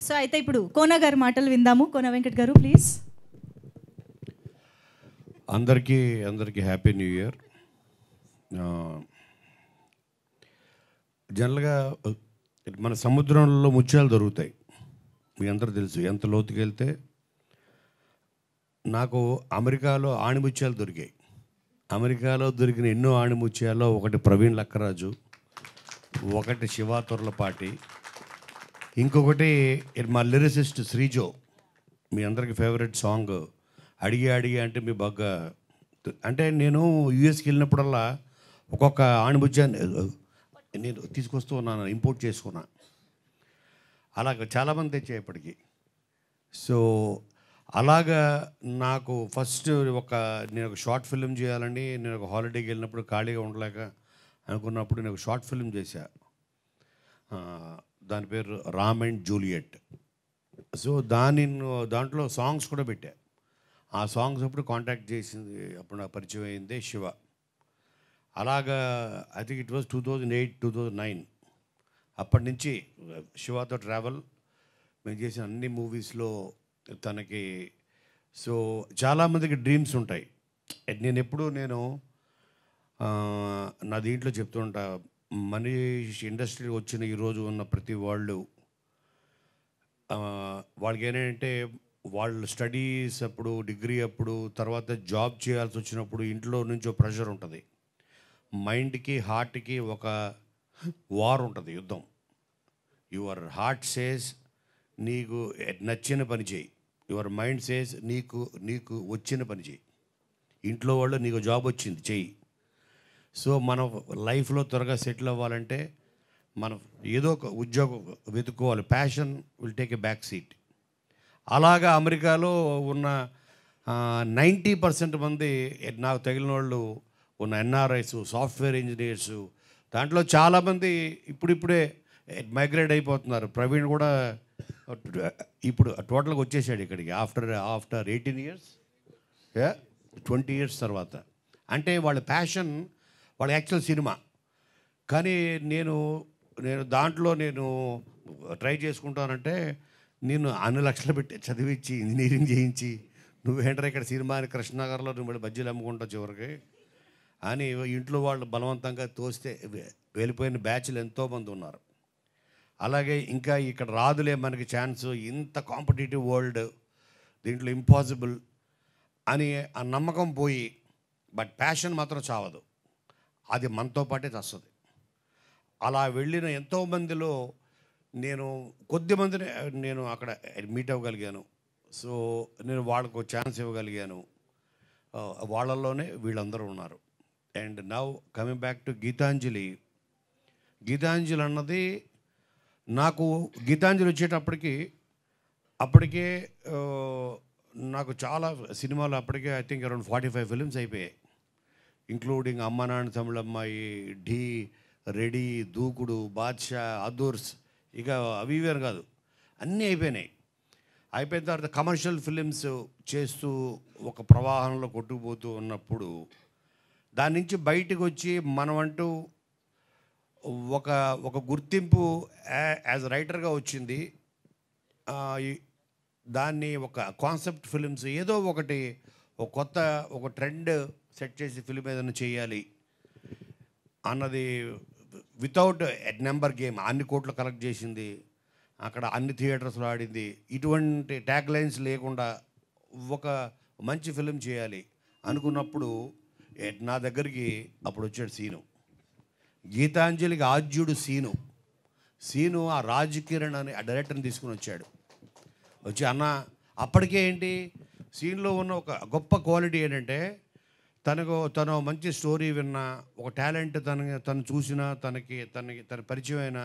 So అయితే ఇప్పుడు కోన గారి మాటలు విందాము. కోన వెంకట్ గారు ప్లీజ్. అందరికీ హ్యాపీ న్యూ ఇయర్. జనరల్గా మన సముద్రంలో ముత్యాలు దొరుకుతాయి, మీ అందరూ తెలుసు. ఎంత లోతుకి వెళ్తే నాకు అమెరికాలో ఆణిముత్యాలు దొరికాయి. అమెరికాలో దొరికిన ఎన్నో ఆణిముత్యాల్లో ఒకటి ప్రవీణ్ లక్కరాజు, ఒకటి శివ తుర్లపాటి, ఇంకొకటి మా లిరిసిస్ట్ శ్రీజో. మీ అందరికి ఫేవరెట్ సాంగ్ అడిగి అంటే మీ బాగా అంటే నేను యూఎస్కి వెళ్ళినప్పుడల్లా ఒక్కొక్క ఆణిముత్యాన్ని నేను తీసుకొస్తూ ఉన్నాను, ఇంపోర్ట్ చేసుకున్నా. అలాగ చాలామంది తెచ్చాయి ఇప్పటికీ. సో అలాగా నాకు ఫస్ట్ నేను ఒక షార్ట్ ఫిల్మ్ చేయాలని నేను ఒక హాలిడేకి వెళ్ళినప్పుడు ఖాళీగా ఉండలేక అనుకున్నప్పుడు నేను ఒక షార్ట్ ఫిల్మ్ చేశా. దాని పేరు రామ్ అండ్ జూలియట్. సో దాంట్లో సాంగ్స్ కూడా పెట్టా. ఆ సాంగ్స్ అప్పుడు కాంటాక్ట్ చేసింది, అప్పుడు నాకు పరిచయం అయిందే శివ. అలాగా ఐ థింక్ ఇట్ వాజ్ 2008, 2009. అప్పటి నుంచి శివతో ట్రావెల్ మేము చేసిన అన్ని మూవీస్లో తనకి. సో చాలామందికి డ్రీమ్స్ ఉంటాయి. నేను నా దీంట్లో చెప్తుంటా, మనీష్ ఇండస్ట్రీ వచ్చిన ఈరోజు ఉన్న ప్రతి వాళ్ళు వాళ్ళకి ఏంటంటే వాళ్ళు స్టడీస్ అప్పుడు, డిగ్రీ అప్పుడు, తర్వాత జాబ్ చేయాల్సి వచ్చినప్పుడు ఇంట్లో నుంచి ఒక ప్రెషర్ ఉంటుంది. మైండ్కి హార్ట్కి ఒక వార్ ఉంటుంది, యుద్ధం. యువర్ హార్ట్ సేస్ నీకు నచ్చిన పని చేయి, యువర్ మైండ్ సేస్ నీకు వచ్చిన పని చేయి. ఇంట్లో వాళ్ళు నీకు జాబ్ వచ్చింది చెయ్యి. సో మనం లైఫ్లో త్వరగా సెటిల్ అవ్వాలంటే మనం ఏదో ఒక ఉద్యోగం వెతుక్కోవాలి. Passion will take a back seat. అలాగా అమెరికాలో ఉన్న 90% మంది నాకు తగిలిన వాళ్ళు ఉన్న ఎన్ఆర్ఐస్, సాఫ్ట్వేర్ ఇంజనీర్స్, దాంట్లో చాలామంది ఇప్పుడిప్పుడే మైగ్రేట్ అయిపోతున్నారు. ప్రవీణ్ కూడా ఇప్పుడు టోటల్గా వచ్చేసాడు ఇక్కడికి ఆఫ్టర్ 18 ఇయర్స్, 20 ఇయర్స్ తర్వాత. అంటే వాళ్ళ ప్యాషన్, వాళ్ళ యాక్చువల్ సినిమా. కానీ నేను దాంట్లో ట్రై చేసుకుంటానంటే నేను అన్ని లక్షలు పెట్టి చదివించి ఇంజనీరింగ్ చేయించి నువ్వేంటారా ఇక్కడ సినిమాని కృష్ణనగర్లో నువ్వు బజ్జీలు అమ్ముకుంటావు చివరికి అని ఇంట్లో వాళ్ళు బలవంతంగా తోస్తే వెళ్ళిపోయిన బ్యాచ్లు ఎంతోమంది ఉన్నారు. అలాగే ఇంకా ఇక్కడ రాదులే మనకి ఛాన్స్, ఇంత కాంపిటేటివ్ వరల్డ్, దీంట్లో ఇంపాసిబుల్ అని ఆ నమ్మకం పోయి, బట్ ప్యాషన్ మాత్రం చావదు, అది మనతో పాటే వస్తుంది. అలా వెళ్ళిన ఎంతోమందిలో కొద్దిమందిని నేను అక్కడ మీట్ అవ్వగలిగాను. సో నేను వాళ్ళకు ఛాన్స్ ఇవ్వగలిగాను. వాళ్ళల్లోనే వీళ్ళందరూ ఉన్నారు. And now coming back to Gitanjali అన్నది నాకు గీతాంజలి అప్పటికే నాకు చాలా సినిమాలు అప్పటికే ఐ థింక్ అరౌండ్ 45 ఫిలిమ్స్ అయిపోయాయి, ఇంక్లూడింగ్ అమ్మ నాన్న, తమిళమ్మాయి, ఢీ, రెడీ, దూకుడు, బాద్షా, అదూర్స్, ఇక అవి ఇవేరు కాదు, అన్నీ అయిపోయినాయి. అయిపోయిన తర్వాత కమర్షియల్ ఫిలిమ్స్ చేస్తూ ఒక ప్రవాహంలో కొట్టుకుపోతూ ఉన్నప్పుడు దాని నుంచి బయటకు వచ్చి మనం అంటూ ఒక గుర్తింపు యాజ్ రైటర్గా వచ్చింది. దాన్ని ఒక కాన్సెప్ట్ ఫిలిమ్స్ ఏదో ఒకటి ఒక ట్రెండ్ సెట్ చేసి ఫిలిం ఏదైనా చేయాలి అన్నది, వితౌట్ నెంబర్ గేమ్ అన్ని కోట్లు కలెక్ట్ చేసింది, అక్కడ అన్ని థియేటర్స్లో ఆడింది. ఇటువంటి ట్యాగ్ లైన్స్ లేకుండా ఒక మంచి ఫిలిం చేయాలి అనుకున్నప్పుడు నా దగ్గరికి అప్పుడు వచ్చాడు సీను. గీతాంజలికి ఆద్యుడు సీను ఆ రాజ్ కిరణ్ అని ఆ డైరెక్టర్ని తీసుకుని వచ్చాడు. వచ్చి అన్న, అప్పటికే ఏంటి సీన్లో ఉన్న ఒక గొప్ప క్వాలిటీ ఏంటంటే తను మంచి స్టోరీ విన్నా, ఒక టాలెంట్ తను చూసినా, తన పరిచయం అయినా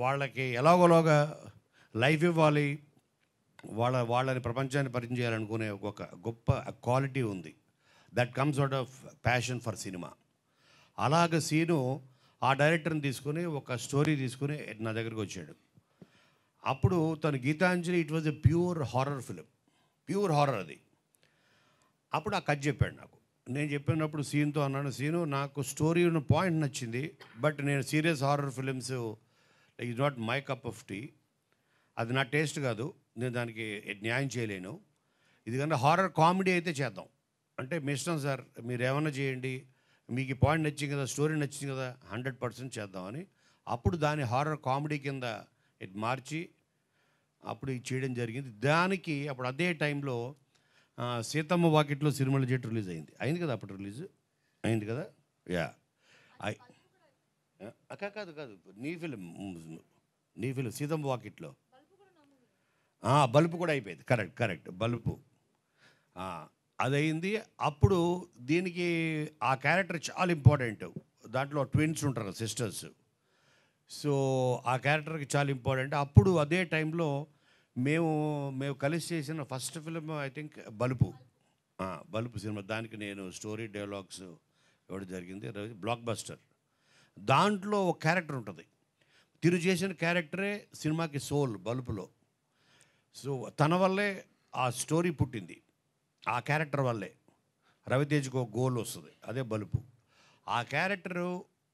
వాళ్ళకి ఎలాగోలాగా లైఫ్ ఇవ్వాలి, వాళ్ళని ప్రపంచాన్ని పరిచయం చేయాలనుకునే ఒక గొప్ప క్వాలిటీ ఉంది. That comes out of passion for cinema. అలాగ సీను ఆ డైరెక్టర్ని తీసుకుని ఒక స్టోరీ తీసుకుని నా దగ్గరికి వచ్చాడు. అప్పుడు తను Gitanjali it was a pure horror film, pure horror అది. అప్పుడు ఆ కథ చెప్పాడు నాకు. నేను చెప్పినప్పుడు సీన్తో అన్నాను, సీను నాకు స్టోరీ ఉన్న పాయింట్ నచ్చింది, బట్ నేను serious horror films is not my cup of tea. అది నా టేస్ట్ కాదు, నేను దానికి న్యాయం చేయలేను. ఇది కన్నా హారర్ కామెడీ అయితే చేద్దాం అంటే మీ ఇష్టం సార్, మీరు ఏమన్నా చేయండి, మీకు ఈ పాయింట్ నచ్చింది కదా, స్టోరీ నచ్చింది కదా, 100% చేద్దామని అప్పుడు దాని హారర్ కామెడీ కింద ఇది మార్చి అప్పుడు ఇది చేయడం జరిగింది. దానికి అప్పుడు అదే టైంలో సీతమ్మ వాకిట్లో సిరిమల్ల చెట్టు రిలీజ్ అయింది కదా, అప్పుడు రిలీజ్ అయింది కదా. యా కాదు కాదు నీ ఫిలిం సీతమ్మ వాకిట్లో బల్బు కూడా అయిపోయింది. కరెక్ట్ బల్బు అది అయింది. అప్పుడు దీనికి ఆ క్యారెక్టర్ చాలా ఇంపార్టెంట్. దాంట్లో ట్విన్స్ ఉంటారు కదా, సిస్టర్స్. సో ఆ క్యారెక్టర్కి చాలా ఇంపార్టెంట్. అప్పుడు అదే టైంలో మేము కలిసి చేసిన first film I think bulb cinema. దానికి నేను స్టోరీ డైలాగ్స్ ఇవ్వడం జరిగింది. Block buster. దాంట్లో ఒక క్యారెక్టర్ ఉంటుంది, తిరు చేసిన క్యారెక్టరే సినిమాకి సోల్ బల్బులో. సో తన వల్లే ఆ స్టోరీ పుట్టింది, ఆ క్యారెక్టర్ వల్లే రవితేజ్కి ఒక గోల్ వస్తుంది, అదే బలుపు. ఆ క్యారెక్టరు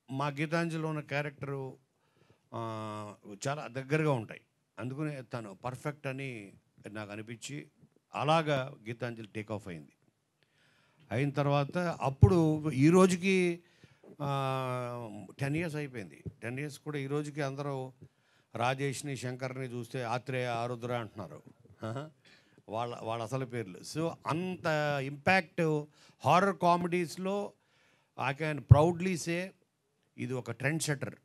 మా గీతాంజలిలో ఉన్న క్యారెక్టరు చాలా దగ్గరగా ఉంటాయి. అందుకనే తను పర్ఫెక్ట్ అని నాకు అనిపించి అలాగా గీతాంజలి టేక్ ఆఫ్ అయింది. అయిన తర్వాత అప్పుడు ఈ రోజుకి 10 years అయిపోయింది. 10 years కూడా ఈ రోజుకి అందరూ రాజేష్ని శంకర్ని చూస్తే ఆత్రేయ ఆరుద్ర అంటున్నారు, వాళ్ళ అసలు పేర్లు. సో అంత ఇంపాక్ట్ హారర్ కామెడీస్లో ఐ క్యాన్ ప్రౌడ్లీ సే ఇది ఒక trend setter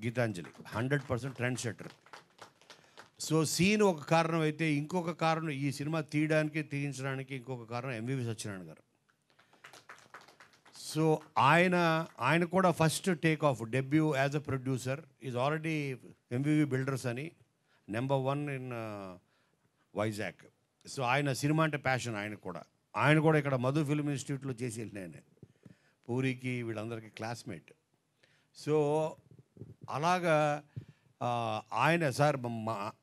Geethanjali, 100% trend setter. So scene ఒక కారణం అయితే ఇంకొక కారణం ఈ సినిమా తీయించడానికి ఇంకొక కారణం ఎంవివి సత్యనారాయణ గారు. సో ఆయన కూడా first take off debut as a producer is already MVV builders అని నెంబర్ 1 ఇన్ వైజాగ్. సో ఆయన సినిమా అంటే ప్యాషన్ ఆయన కూడా ఇక్కడ మధు ఫిల్మ్ ఇన్స్టిట్యూట్లో చేసి వెళ్ళినాను, పూరికి వీళ్ళందరికీ క్లాస్మేట్. సో అలాగా ఆయన సార్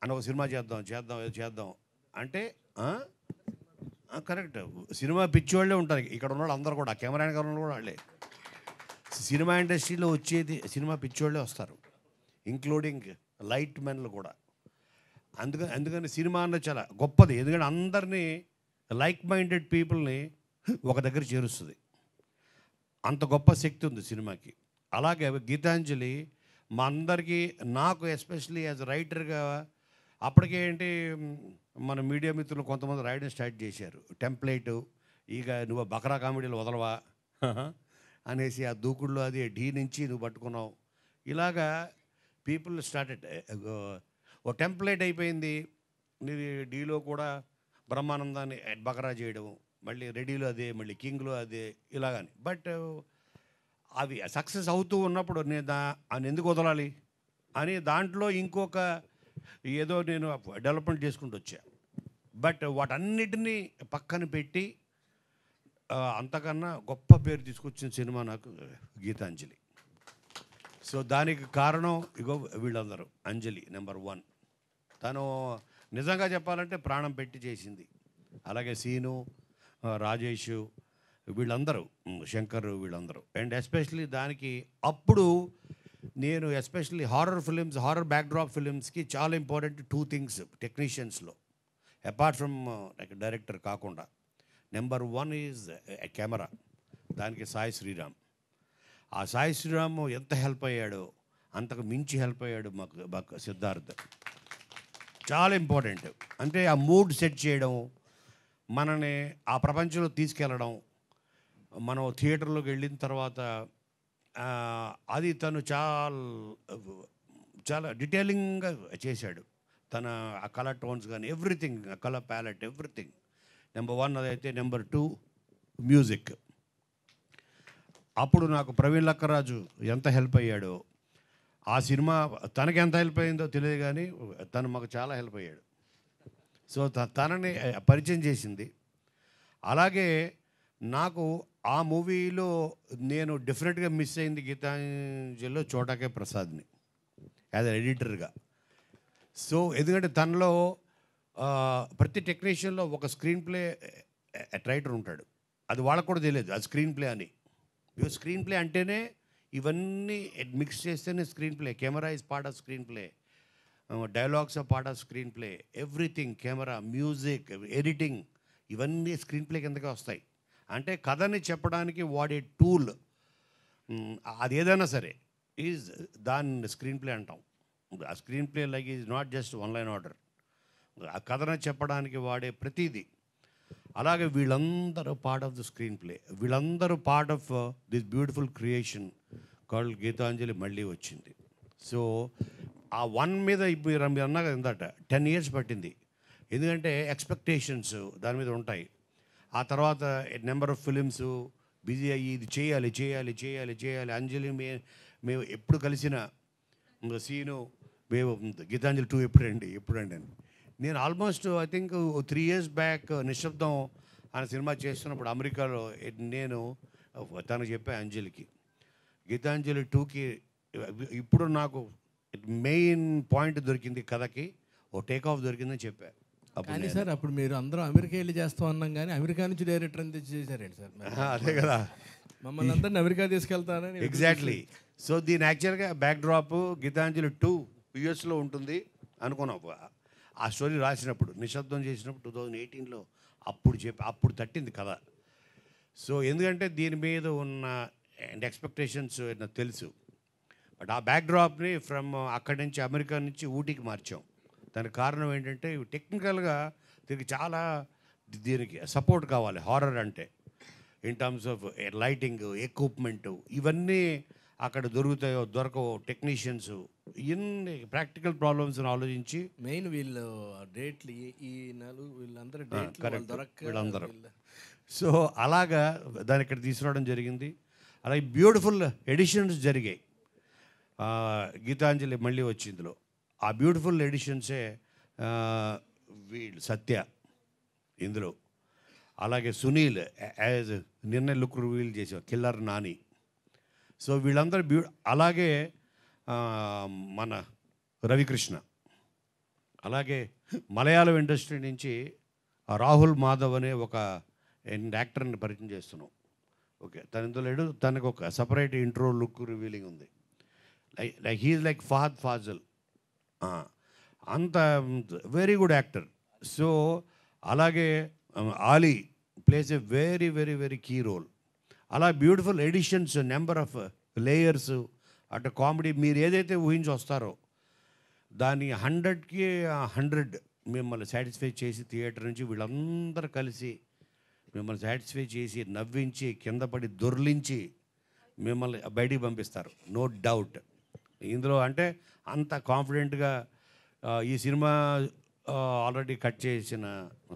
అని ఒక సినిమా చేద్దాం అంటే కరెక్ట్. సినిమా పిచ్చి వాళ్ళే ఉంటారు ఇక్కడ ఉన్న వాళ్ళు అందరూ కూడా, కెమెరా గారు కూడా వాళ్ళే. సినిమా ఇండస్ట్రీలో వచ్చేది సినిమా పిచ్చి వాళ్ళే వస్తారు, ఇంక్లూడింగ్ లైట్ మెన్లు కూడా. అందుకని సినిమా అన్నది చాలా గొప్పది, ఎందుకంటే అందరినీ లైక్ మైండెడ్ పీపుల్ని ఒక దగ్గర చేరుస్తుంది, అంత గొప్ప శక్తి ఉంది సినిమాకి. అలాగే గీతాంజలి మా అందరికీ, నాకు ఎస్పెషలీ యాజ్ రైటర్గా అప్పటికే ఏంటి మన మీడియా మిత్రులు కొంతమంది రాయడం స్టార్ట్ చేశారు, టెంప్లెట్ ఇక నువ్వు బకరా కామెడీలు వదలవా అనేసి ఆ దూకుడులో అది ఢీ నుంచి నువ్వు పట్టుకున్నావు. ఇలాగా పీపుల్ స్టార్టెడ్ ఓ టెంప్లెట్ అయిపోయింది. నీది డీలో కూడా బ్రహ్మానందాన్ని బకరా చేయడం, మళ్ళీ రెడీలో అదే, మళ్ళీ కింగ్లో అదే, ఇలాగని. బట్ అవి సక్సెస్ అవుతూ ఉన్నప్పుడు నేను ఎందుకు వదలాలి అని దాంట్లో ఇంకొక ఏదో నేను డెవలప్మెంట్ చేసుకుంటూ వచ్చా. బట్ వాటన్నిటినీ పక్కన పెట్టి అంతకన్నా గొప్ప పేరు తీసుకొచ్చిన సినిమా నాకు గీతాంజలి. సో దానికి కారణం ఇగో వీళ్ళందరూ. అంజలి నెంబర్ 1, తను నిజంగా చెప్పాలంటే ప్రాణం పెట్టి చేసింది. అలాగే సీను, రాజేష్, వీళ్ళందరూ, శంకర్, వీళ్ళందరూ. అండ్ ఎస్పెషలీ దానికి అప్పుడు నేను ఎస్పెషలీ హారర్ బ్యాక్డ్రాప్ ఫిలిమ్స్కి చాలా ఇంపార్టెంట్ 2 things టెక్నీషియన్స్లో, అపార్ట్ ఫ్రమ్ లైక్ డైరెక్టర్ కాకుండా. Number 1 is camera. దానికి సాయి శ్రీరామ్. ఆ సాయి శ్రీరామ్ ఎంత హెల్ప్ అయ్యాడో అంతకు మించి హెల్ప్ అయ్యాడు మాకు సిద్ధార్థ్. చాలా ఇంపార్టెంట్. అంటే ఆ మూడ్ సెట్ చేయడం, మనని ఆ ప్రపంచంలో తీసుకెళ్ళడం. మనం థియేటర్లోకి వెళ్ళిన తర్వాత అది తను చాలా డీటెయిలింగ్గా చేశాడు. తన ఆ కలర్ టోన్స్ కానీ everything, colour palette, everything. Number 1 అదైతే. Number 2 music. అప్పుడు నాకు ప్రవీణ్ లక్కరాజు ఎంత హెల్ప్ అయ్యాడో, ఆ సినిమా తనకి ఎంత హెల్ప్ అయిందో తెలియదు కానీ తను మాకు చాలా హెల్ప్ అయ్యాడు. సో తనని పరిచయం చేసింది. అలాగే నాకు ఆ మూవీలో నేను డెఫినెట్గా మిస్ అయింది గీతాంజలిలో చోటాకే ప్రసాద్ని యాజ్ అ ఎడిటర్గా. సో ఎందుకంటే తనలో ప్రతి టెక్నీషియన్లో ఒక స్క్రీన్ ప్లే రైటర్ ఉంటాడు. అది వాళ్ళకు కూడా తెలియదు అది స్క్రీన్ ప్లే అని. స్క్రీన్ ప్లే అంటేనే ఇవన్నీ మిక్స్ చేస్తేనే screenplay. Camera is part of screenplay, dialogues are part of screenplay, everything, camera, music, editing, ఇవన్నీ స్క్రీన్ ప్లే కిందకే వస్తాయి. అంటే కథని చెప్పడానికి వాడే టూల్ అది ఏదైనా సరే ఈజ్ దాన్ని స్క్రీన్ ప్లే అంటాం. ఆ screenplay like is not just one line order. ఆ కథను చెప్పడానికి వాడే ప్రతిదీ. అలాగే వీళ్ళందరూ part of the screenplay, వీళ్ళందరూ part of this beautiful creation called Geethanjali మళ్ళీ వచ్చింది. సో ఆ వన్ మీద మీరు అన్నా కదా ఇందాట 10 years పట్టింది. ఎందుకంటే ఎక్స్పెక్టేషన్స్ దాని మీద ఉంటాయి. ఆ తర్వాత నెంబర్ ఆఫ్ ఫిలిమ్స్ బిజీ అయ్యి ఇది చేయాలి చేయాలి చేయాలి చేయాలి. అంజలి మేము ఎప్పుడు కలిసిన సీను మేము గీతాంజలి 2 ఎప్పుడండి అని. నేను almost I think 3 years back నిశ్శబ్దం అనే సినిమా చేస్తున్నప్పుడు అమెరికాలో నేను తనకు చెప్పా అంజలికి, గీతాంజలి 2కి ఇప్పుడు నాకు మెయిన్ పాయింట్ దొరికింది, కథకి ఓ టేక్ ఆఫ్ దొరికిందని చెప్పా. కానీ సార్ అప్పుడు మీరు అందరూ అమెరికా వెళ్ళి చేస్తాం అన్నాం, కానీ అమెరికా నుంచి డైరెక్టర్ అని తెచ్చి చేశారండి సార్. అదే కదా, మమ్మల్ని అందరిని అమెరికా తీసుకెళ్తానని. ఎగ్జాక్ట్లీ. సో దీని యాక్చువల్గా బ్యాక్ డ్రాప్ గీతాంజలి 2 యుఎస్లో ఉంటుంది అనుకున్నాం. ఆ స్టోరీ రాసినప్పుడు నిశ్శబ్దం చేసినప్పుడు 2018లో అప్పుడు తట్టింది కథ. సో ఎందుకంటే దీని మీద ఉన్న ఎక్స్పెక్టేషన్స్ నాకు తెలుసు. బట్ ఆ బ్యాక్ డ్రాప్ని ఫ్రమ్ అక్కడి నుంచి అమెరికా నుంచి ఊటీకి మార్చాం. దానికి కారణం ఏంటంటే టెక్నికల్గా దీనికి సపోర్ట్ కావాలి. హారర్ అంటే in terms of lighting, equipment, ఇవన్నీ అక్కడ దొరకవు టెక్నీషియన్స్. ఇన్ని ప్రాక్టికల్ ప్రాబ్లమ్స్ని ఆలోచించి మెయిన్ వీళ్ళు డేట్లు ఈ వీళ్ళందరూ వీళ్ళందరూ సో అలాగా దాన్ని ఇక్కడ తీసుకురావడం జరిగింది. అలాగే బ్యూటిఫుల్ ఎడిషన్స్ జరిగాయి. గీతాంజలి మళ్ళీ వచ్చి ఇందులో ఆ బ్యూటిఫుల్ ఎడిషన్సే వీళ్ళు సత్య ఇందులో, అలాగే సునీల్ యాజ్ నిన్న లుక్ రివీల్ చేసాం, కిల్లర్ నాని. సో వీళ్ళందరూ అలాగే మన రవికృష్ణ, అలాగే మలయాళం ఇండస్ట్రీ నుంచి రాహుల్ మాధవ్ అనే ఒక యాక్టర్ని పరిచయం చేస్తున్నాం. ఓకే, తను ఇందులో లేడు, తనకు ఒక సపరేట్ ఇంట్రో లుక్ రివీలింగ్ ఉంది. Like he's like Fahadh Faasil, అంత వెరీ గుడ్ యాక్టర్. సో అలాగే Ali plays a very very very key role. అలా beautiful editions, number of layers, అటు కామెడీ మీరు ఏదైతే ఊహించి వస్తారో దాన్ని 100కి 100 మిమ్మల్ని సాటిస్ఫై చేసి థియేటర్ నుంచి వీళ్ళందరూ కలిసి మిమ్మల్ని సాటిస్ఫై చేసి నవ్వించి కింద పడి దొర్లించి మిమ్మల్ని బయటికి పంపిస్తారు, నో డౌట్. ఇందులో అంటే అంత కాన్ఫిడెంట్గా ఈ సినిమా ఆల్రెడీ కట్ చేసిన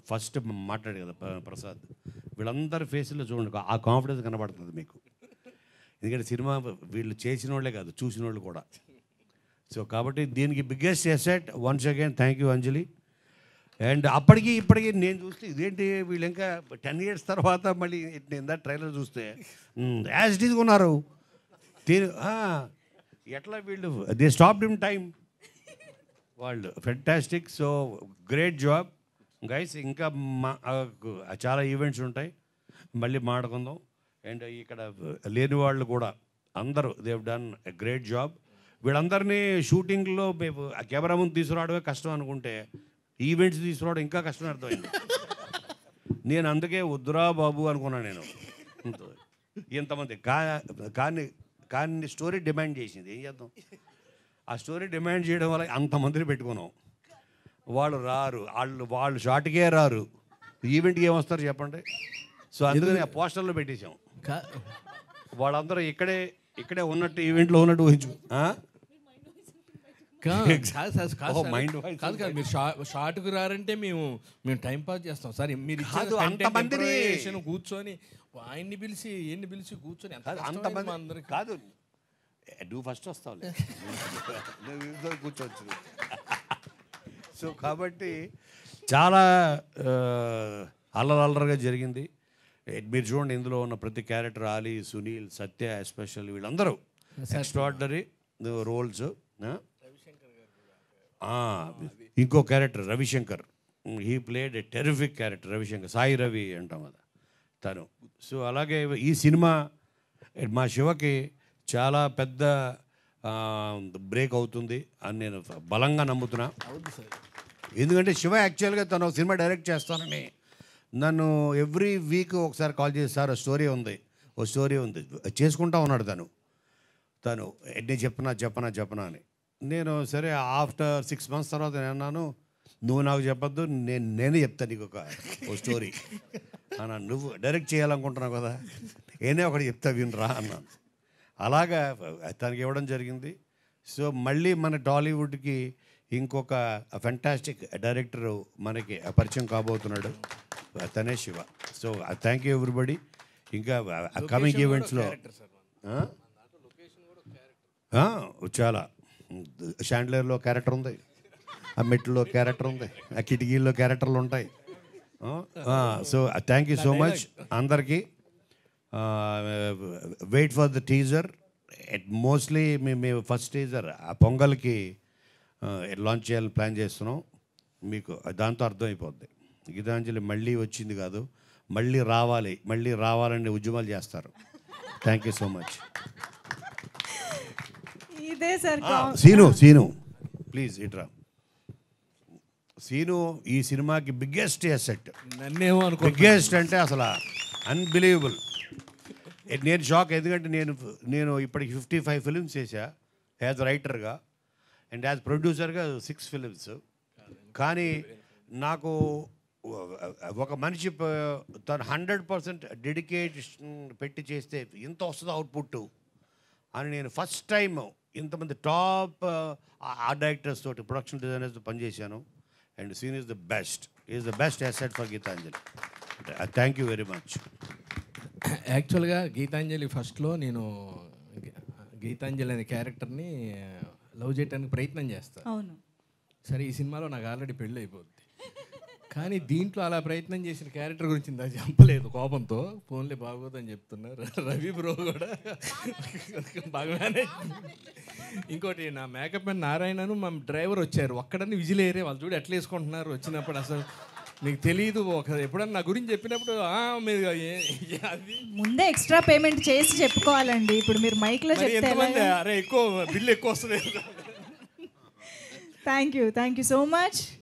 ఫస్ట్ మాట్లాడు కదా ప్రసాద్, వీళ్ళందరి ఫేస్లో చూడండి ఆ కాన్ఫిడెన్స్ కనబడుతుంది మీకు. ఎందుకంటే సినిమా వీళ్ళు చేసిన వాళ్ళే కాదు, చూసిన వాళ్ళు కూడా. సో కాబట్టి దీనికి biggest asset once again thank you Anjali. And అప్పటికి ఇప్పటికీ నేను చూస్తే ఇదేంటి వీళ్ళు ఇంకా 10 years తర్వాత మళ్ళీ నేను ట్రైలర్ చూస్తే యాజ్ ఇట్ ఈజ్ ఉన్నారు. ఎట్లా వీళ్ళు దే స్టాప్డ్ ఇన్ టైం, వాళ్ళు fantastic. So great job guys. ఇంకా చాలా ఈవెంట్స్ ఉంటాయి, మళ్ళీ మాట్లాడుకుందాం. అండ్ ఇక్కడ లేని వాళ్ళు కూడా అందరూ they have done a great job. వీళ్ళందరినీ షూటింగ్లో మేము ఆ కెమెరా ముందు తీసుకురావడమే కష్టం అనుకుంటే ఈవెంట్స్ తీసుకురావడం ఇంకా కష్టం అర్థమైంది. నేను అందుకే వద్దురా బాబు అనుకున్నాను. నేను ఇంతమంది కానీ స్టోరీ డిమాండ్ చేసింది, ఏం చేద్దాం. ఆ స్టోరీ డిమాండ్ చేయడం వల్ల అంతమందిని పెట్టుకున్నాం. వాళ్ళు రారు, వాళ్ళు షార్ట్కే రారు, ఈవెంట్కి ఏమొస్తారు చెప్పండి. సో అందుకని ఆ పోస్టర్లో పెట్టేశాం. వాళ్ళందరూ ఇక్కడే ఉన్నట్టు ఈవెంట్లో ఉన్నట్టు ఊహించు. మైండ్ కాదు కాదు, మీరు షార్ట్కు రారంటే మేము టైం పాస్ చేస్తాం సార్. మీరు అంతమంది కూర్చొని ఆయన్ని పిలిచి ఎన్ని పిలిచి కూర్చొని అంతమంది అందరికి కాదు, నువ్వు ఫస్ట్ వస్తావు కూర్చోవచ్చు. సో కాబట్టి చాలా అల్లరల్లరగా జరిగింది. మీరు చూడండి ఇందులో ఉన్న ప్రతి క్యారెక్టర్, ఆలీ, సునీల్, సత్య ఎస్పెషల్, వీళ్ళందరూ ఎక్స్ట్రాడినరీ రోల్స్. ఇంకో character Ravishankar, he played a terrific character. Ravishankar, Sai Ravi అంటాం కదా తను. సో అలాగే ఈ సినిమా మా శివకి చాలా పెద్ద బ్రేక్ అవుతుంది అని నేను బలంగా నమ్ముతున్నా. ఎందుకంటే శివ యాక్చువల్గా తను ఒక సినిమా డైరెక్ట్ చేస్తానని నన్ను ఎవ్రీ వీక్ ఒకసారి కాల్ చేసి, సార్ ఓ స్టోరీ ఉంది చేసుకుంటా ఉన్నాడు తను నేను చెప్పనా అని. నేను సరే ఆఫ్టర్ 6 months తర్వాత నేను అన్నాను, నువ్వు నాకు చెప్పొద్దు, నేనే చెప్తాను నీకు ఒక స్టోరీ అన్నా. నువ్వు డైరెక్ట్ చేయాలనుకుంటున్నావు కదా, నేనే ఒకటి చెప్తా వినరా అన్నాను. అలాగా తనకి ఇవ్వడం జరిగింది. సో మళ్ళీ మన టాలీవుడ్కి ఇంకొక ఫెంటాస్టిక్ డైరెక్టర్ మనకి పరిచయం కాబోతున్నాడు, తనే Shiva. So thank you everybody. ఇంకా కమింగ్ ఈవెంట్స్లో చాలా షాండ్లర్లో క్యారెక్టర్ ఉంది, ఆ మెట్లో క్యారెక్టర్ ఉంది, ఆ కిటికీల్లో క్యారెక్టర్లు ఉంటాయి. So thank you so much అందరికీ. Wait for the teaser. Mostly మేము ఫస్ట్ టీజర్ ఆ పొంగల్కి లాంచ్ చేయాలని ప్లాన్ చేస్తున్నాం. మీకు దాంతో అర్థమైపోద్ది, గీతాంజలి మళ్ళీ వచ్చింది కాదు, మళ్ళీ రావాలని ఉద్యమాలు చేస్తారు. Thank you so much. ఇదే సార్ సీను ప్లీజ్ ఇట్రా. సీను ఈ సినిమాకి బిగ్గెస్ట్ అసెట్. బిగ్గెస్ట్ అంటే అసలు అన్బిలీవబుల్. నేను షాక్, ఎందుకంటే నేను ఇప్పటికి 55 films చేశా యాజ్ రైటర్గా, అండ్ యాజ్ ప్రొడ్యూసర్గా 6 films. కానీ నాకు ఒక మనిషి తను 100% డెడికేషన్ పెట్టి చేస్తే ఇంత వస్తుంది అవుట్పుట్ అని నేను ఫస్ట్ టైం ఇంతమంది టాప్ ఆర్ట్ డైరెక్టర్స్ తోటి, ప్రొడక్షన్ డిజైనర్స్తో పనిచేశాను. And scene is the best asset for Gitanjali. Thank you very much. యాక్చువల్గా గీతాంజలి ఫస్ట్లో నేను గీతాంజలి అనే క్యారెక్టర్ని లవ్ చేయడానికి ప్రయత్నం చేస్తాను. అవును. సరే ఈ సినిమాలో నాకు ఆల్రెడీ పెళ్ళి అయిపోద్ది, కానీ దీంట్లో అలా ప్రయత్నం చేసిన క్యారెక్టర్ గురించి నాకు చెప్పలేదు కోపంతో. ఫోన్లే బాగోదని చెప్తున్నారు. రవి బ్రో కూడా బాగానే. ఇంకోటి నా మేకప్ మ్యాన్ నారాయణను మా డ్రైవర్ వచ్చారు, ఒక్కడని విజిల్ ఏరే వాళ్ళు చూడు ఎట్లా వేసుకుంటున్నారు వచ్చినప్పుడు. అసలు మీకు తెలియదు, ఎప్పుడన్నా నా గురించి చెప్పినప్పుడు మీరు అది ముందే ఎక్స్ట్రా పేమెంట్ చేసి చెప్పుకోవాలండి. ఇప్పుడు మీరు మైక్లో చెప్తే అరే ఎక్కువ బిల్లు ఎక్కువ వస్తుంది. Thank you so much.